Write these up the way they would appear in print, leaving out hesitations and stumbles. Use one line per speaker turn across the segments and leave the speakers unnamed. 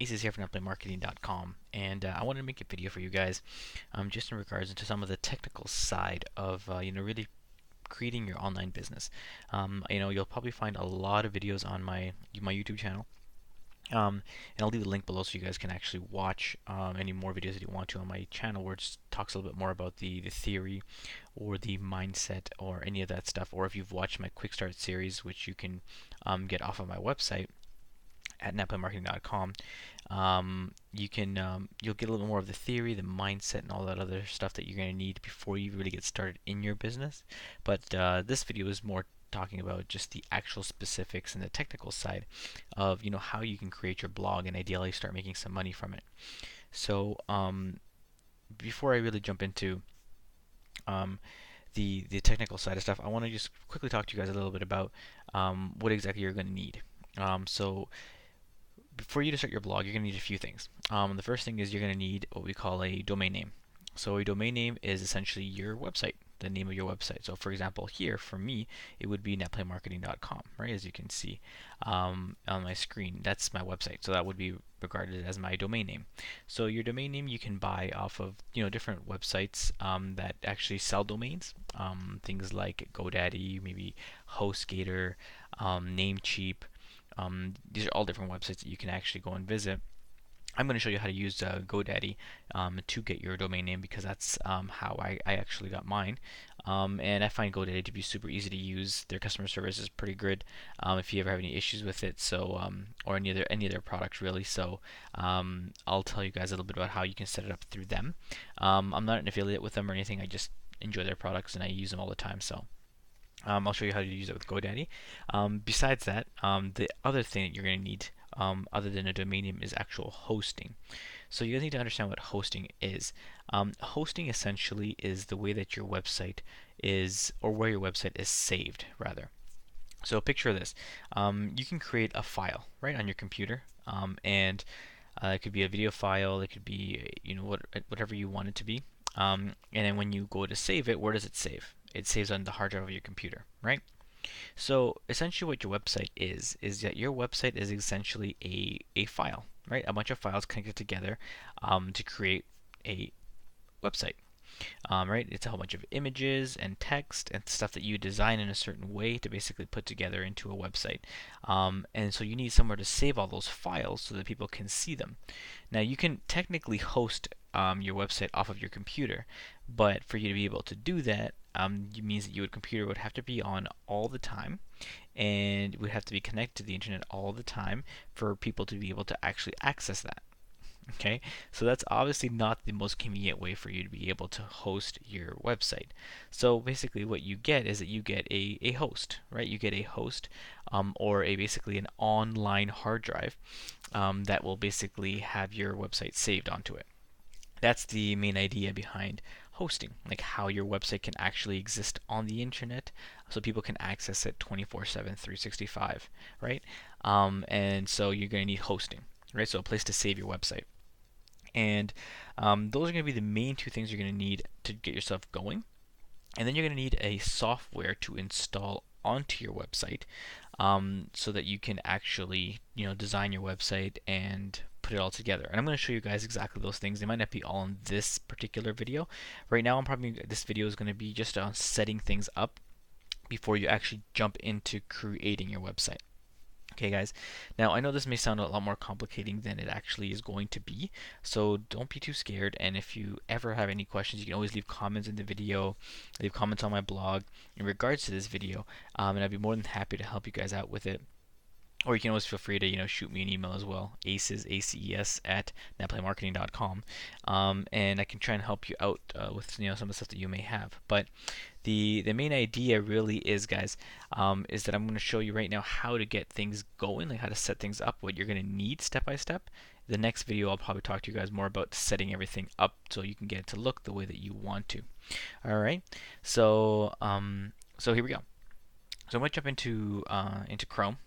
Ace is here from NetPlayMarketing.com, and I wanted to make a video for you guys, just in regards to some of the technical side of really creating your online business. You'll probably find a lot of videos on my YouTube channel. And I'll leave a link below so you guys can actually watch any more videos that you want to on my channel, where it just talks a little bit more about the theory or the mindset or any of that stuff. Or if you've watched my Quick Start series, which you can get off of my website at netplaymarketing.com, you'll get a little more of the theory, the mindset, and all that other stuff that you're going to need before you really get started in your business. But this video is more talking about just the actual specifics and the technical side of how you can create your blog and ideally start making some money from it. So before I really jump into the technical side of stuff, I want to just quickly talk to you guys a little bit about what exactly you're going to need. So for you to start your blog, you're going to need a few things. The first thing is you're going to need what we call a domain name. So a domain name is essentially your website, the name of your website. So for example, here for me, it would be netplaymarketing.com, right? As you can see on my screen, that's my website. So that would be regarded as my domain name. So your domain name you can buy off of different websites that actually sell domains. Things like GoDaddy, maybe HostGator, Namecheap. These are all different websites that you can actually go and visit. I'm going to show you how to use GoDaddy to get your domain name, because that's how I actually got mine. And I find GoDaddy to be super easy to use. Their customer service is pretty good if you ever have any issues with it. So or any of their products really. So I'll tell you guys a little bit about how you can set it up through them. I'm not an affiliate with them or anything. I just enjoy their products and I use them all the time. So I'll show you how to use it with GoDaddy. Besides that, the other thing that you're going to need, other than a domain name, is actual hosting. So you guys need to understand what hosting is. Hosting essentially is the way that your website is, or where your website is saved, rather. So picture this. You can create a file right on your computer, and it could be a video file, it could be whatever you want it to be. And then when you go to save it, where does it save? It saves on the hard drive of your computer, right? So essentially what your website is that your website is essentially a file, right? A bunch of files connected together to create a website. Right? It's a whole bunch of images and text and stuff that you design in a certain way to basically put together into a website. And so you need somewhere to save all those files so that people can see them. Now you can technically host your website off of your computer, but for you to be able to do that, it means that your computer would have to be on all the time, and would have to be connected to the internet all the time for people to be able to actually access that. Okay, so that's obviously not the most convenient way for you to be able to host your website. So basically what you get is that you get a host, right? You get a host or basically an online hard drive that will basically have your website saved onto it. That's the main idea behind hosting, like how your website can actually exist on the internet so people can access it 24/7, 365, right? And so you're going to need hosting, right? So a place to save your website. And those are going to be the main two things you're going to need to get yourself going. And then you're going to need a software to install onto your website so that you can actually design your website and put it all together. And I'm going to show you guys exactly those things. They might not be all in this particular video. Right now, this video is going to be just on setting things up before you actually jump into creating your website. Okay guys, now I know this may sound a lot more complicating than it actually is going to be, so don't be too scared, and if you ever have any questions, you can always leave comments in the video, leave comments on my blog in regards to this video, and I'd be more than happy to help you guys out with it. Or you can always feel free to shoot me an email as well, aces, ACES, at netplaymarketing.com, and I can try and help you out with some of the stuff that you may have. But the main idea really is, guys, is that I'm going to show you right now how to get things going, like how to set things up, what you're going to need step by step. The next video I'll probably talk to you guys more about setting everything up so you can get it to look the way that you want to. All right, so so here we go. So I'm going to jump into Chrome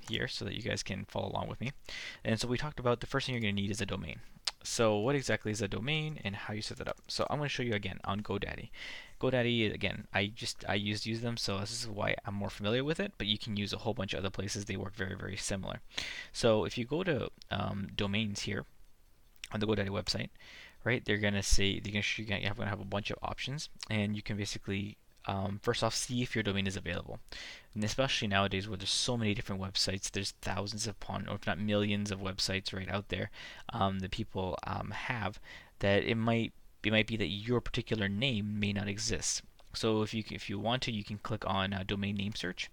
here so that you guys can follow along with me. And so we talked about the first thing you're going to need is a domain. So what exactly is a domain and how you set that up? So I'm going to show you again on GoDaddy. GoDaddy, again, I used to use them, so this is why I'm more familiar with it, but you can use a whole bunch of other places. They work very, very similar. So if you go to domains here on the GoDaddy website, right, they're going to say, you're going to have a bunch of options, and you can basically first off, see if your domain is available. And especially nowadays where there's so many different websites, there's thousands upon, or if not millions of websites right out there that people have, that it might be that your particular name may not exist. So if you want to, you can click on domain name search,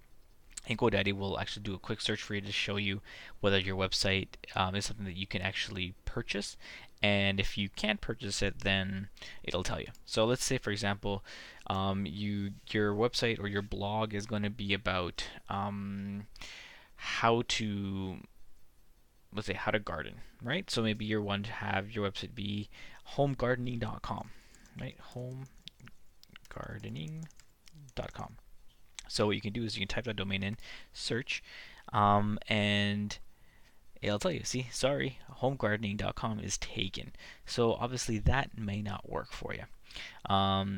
and GoDaddy will actually do a quick search for you to show you whether your website is something that you can actually purchase. And if you can't purchase it, then it'll tell you. So let's say, for example, your website or your blog is going to be about how to, let's say, how to garden, right? So maybe you want to have your website be homegardening.com, right? Homegardening.com. So what you can do is you can type that domain in, search, and it'll tell you, see, sorry, homegardening.com is taken. So obviously that may not work for you.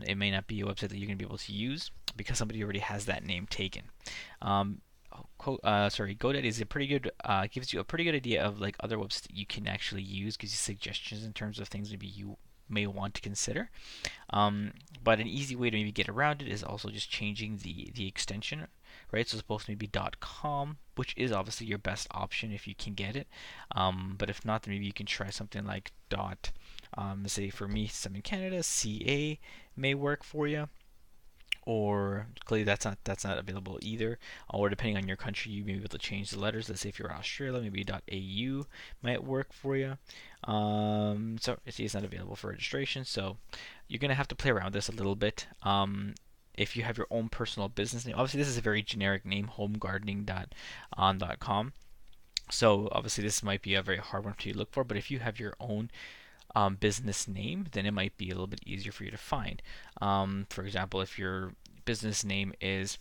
It may not be a website that you're going to be able to use because somebody already has that name taken. GoDaddy is a pretty good, gives you a pretty good idea of like other websites that you can actually use, gives you suggestions in terms of things maybe you may want to consider. But an easy way to maybe get around it is also just changing the extension, right? So it's supposed to be .com, which is obviously your best option if you can get it. But if not, then maybe you can try something like let's say for me, I'm in Canada, .ca may work for you. Or clearly that's not available either. Or depending on your country, you may be able to change the letters. Let's say if you're Australia, maybe .au might work for you. So see, it's not available for registration, so you're gonna have to play around with this a little bit. If you have your own personal business name, obviously this is a very generic name, homegardening.on.com. So obviously this might be a very hard one for you to look for, but if you have your own business name, then it might be a little bit easier for you to find. For example, if your business name is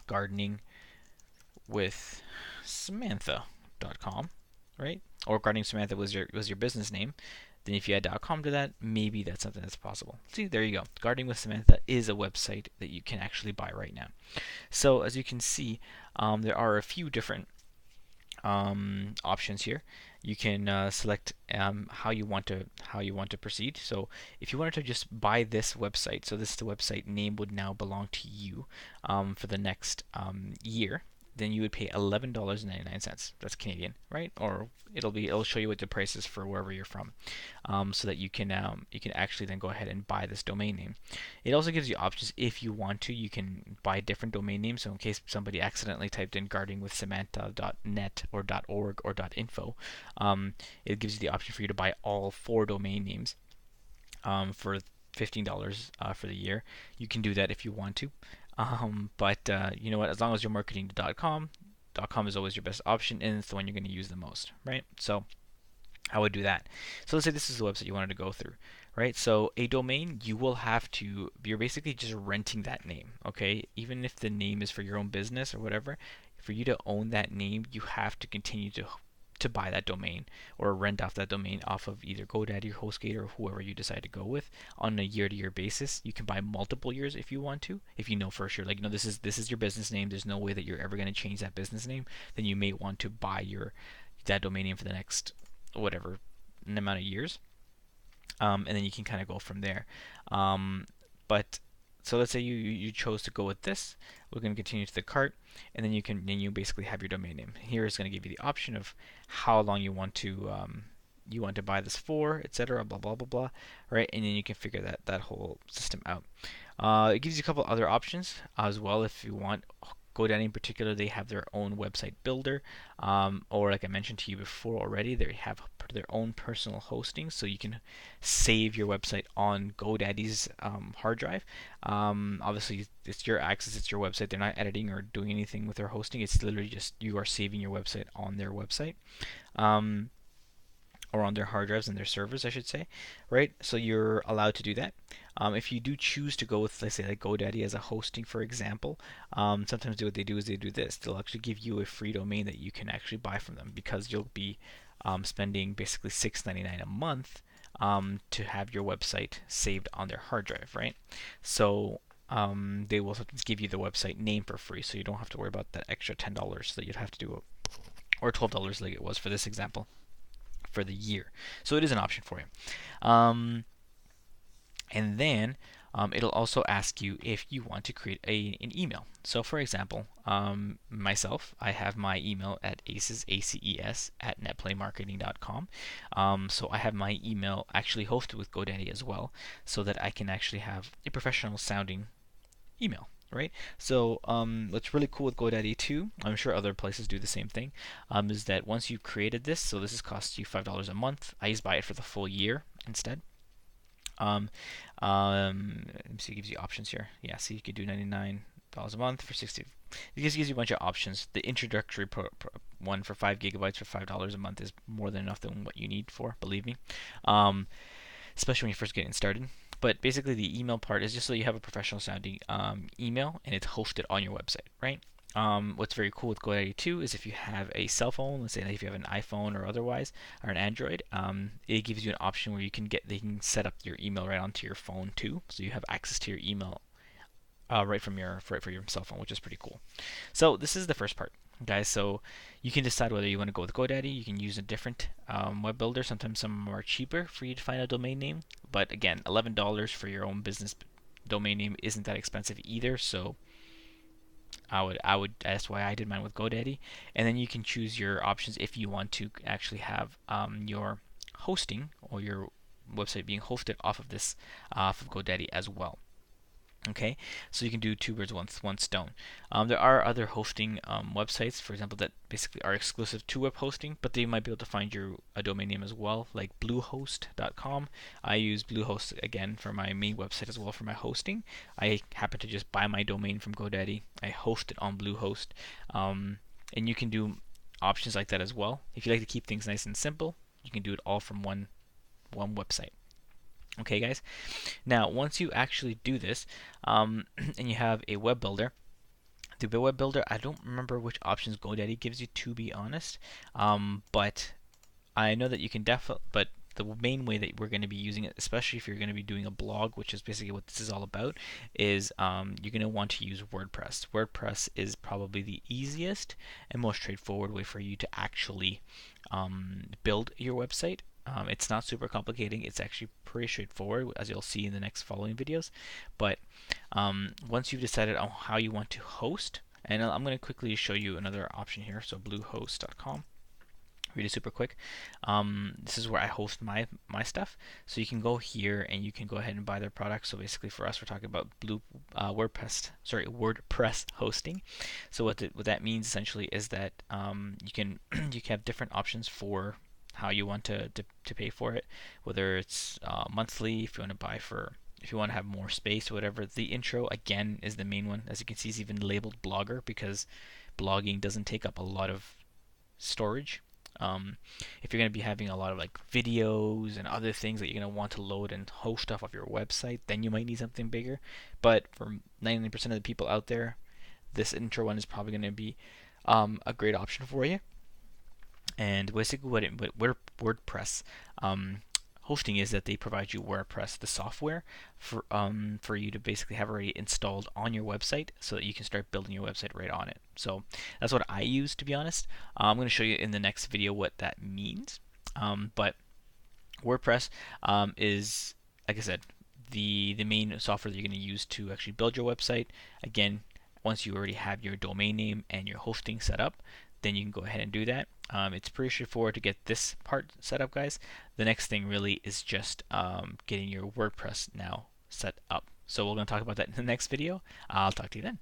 gardening with Samantha.com, right? Or gardening Samantha was your business name. Then if you add .com to that, maybe that's something that's possible. See, there you go. Gardening with Samantha is a website that you can actually buy right now. So as you can see, there are a few different options here. You can select how you want to proceed. So if you wanted to just buy this website, so the website name would now belong to you for the next year. Then you would pay $11.99. That's Canadian, right? Or it'll show you what the price is for wherever you're from, so that you can actually then go ahead and buy this domain name. It also gives you options if you want to. You can buy different domain names. So in case somebody accidentally typed in gardeningwithsamantha.net or .org or .info, it gives you the option for you to buy all 4 domain names for $15 for the year. You can do that if you want to. But you know what? As long as you're marketing to .com, .com is always your best option, and it's the one you're going to use the most, right? So I would do that. So let's say this is the website you wanted to go through, right? So a domain, you're basically just renting that name, okay? Even if the name is for your own business or whatever, for you to own that name, you have to continue to buy that domain or rent off that domain off of either GoDaddy or HostGator or whoever you decide to go with on a year-to-year basis. You can buy multiple years if you want to. If you know for sure, like, this is your business name. There's no way that you're ever going to change that business name. Then you may want to buy that domain name for the next whatever amount of years, and then you can kind of go from there. But so let's say you chose to go with this. We're going to continue to the cart, and then you basically have your domain name. Here is going to give you the option of how long you want to buy this for, etc. Blah blah blah blah. Right, and then you can figure that whole system out. It gives you a couple other options as well if you want. GoDaddy in particular, they have their own website builder, or like I mentioned to you before already, they have their own personal hosting, so you can save your website on GoDaddy's hard drive. Obviously, it's your access, it's your website. They're not editing or doing anything with their hosting. It's literally just you are saving your website on their website. Or on their hard drives and their servers, I should say, right? So you're allowed to do that. If you do choose to go with, let's say, like GoDaddy as a hosting, for example, sometimes what they do is they do this. They'll actually give you a free domain that you can actually buy from them because you'll be spending basically $6.99 a month to have your website saved on their hard drive, right? So they will sometimes give you the website name for free, so you don't have to worry about that extra $10 that you'd have to do, or $12 like it was for this example, for the year. So it is an option for you. And then it'll also ask you if you want to create an email. So for example, myself, I have my email at aces at netplaymarketing.com. So I have my email actually hosted with GoDaddy as well, so that I can actually have a professional sounding email, right? So what's really cool with GoDaddy too, I'm sure other places do the same thing, is that once you've created this, so this has cost you $5 a month. I just buy it for the full year instead. Let me see, it gives you options here. Yeah, see, you could do $99 a month for 60. It just gives you a bunch of options. The introductory one for 5 gigabytes for $5 a month is more than enough than what you need for, believe me. Especially when you're first getting started. But basically, the email part is just so you have a professional sounding email and it's hosted on your website, right? What's very cool with GoDaddy too is if you have a cell phone, let's say if you have an iPhone or otherwise, or an Android, it gives you an option where they can set up your email right onto your phone too, so you have access to your email right from your cell phone, which is pretty cool. So this is the first part, guys. So you can decide whether you want to go with GoDaddy. You can use a different web builder. Sometimes some are cheaper for you to find a domain name, but again, $11 for your own business domain name isn't that expensive either. So I would that's why I did mine with GoDaddy. And then you can choose your options if you want to actually have your hosting or your website being hosted off of this off of GoDaddy as well. Okay, so you can do two birds with one stone. There are other hosting websites, for example, that basically are exclusive to web hosting, but they might be able to find your a domain name as well, like Bluehost.com. I use Bluehost again for my main website as well for my hosting. I happen to just buy my domain from GoDaddy. I host it on Bluehost, and you can do options like that as well. If you like to keep things nice and simple, you can do it all from one website. Okay, guys. Now, once you actually do this, and you have a web builder, the web builder, I don't remember which options GoDaddy gives you, to be honest, but I know that you can definitely, but the main way that we're going to be using it, especially if you're going to be doing a blog, which is basically what this is all about, is you're going to want to use WordPress. WordPress is probably the easiest and most straightforward way for you to actually build your website. It's not super complicating. It's actually pretty straightforward, as you'll see in the next following videos. But once you've decided on how you want to host, and I'm going to quickly show you another option here. So bluehost.com. Really super quick. This is where I host my stuff. So you can go here and you can go ahead and buy their products. So basically, for us, we're talking about WordPress hosting. So what that means essentially is that you can have different options for how you want to pay for it, whether it's monthly, if you want to buy for, if you want to have more space or whatever. The intro again is the main one. As you can see, it's even labeled blogger because blogging doesn't take up a lot of storage. If you're going to be having a lot of like videos and other things that you're going to want to load and host stuff off your website, then you might need something bigger. But for 99% of the people out there, this intro one is probably going to be a great option for you. And basically what WordPress hosting is that they provide you WordPress, the software, for you to basically have already installed on your website so that you can start building your website right on it. So that's what I use, to be honest. I'm going to show you in the next video what that means. But WordPress is, like I said, the main software that you're going to use to actually build your website. Again, once you already have your domain name and your hosting set up, then you can go ahead and do that. It's pretty straightforward to get this part set up, guys. The next thing really is just getting your WordPress now set up. So we're going to talk about that in the next video. I'll talk to you then.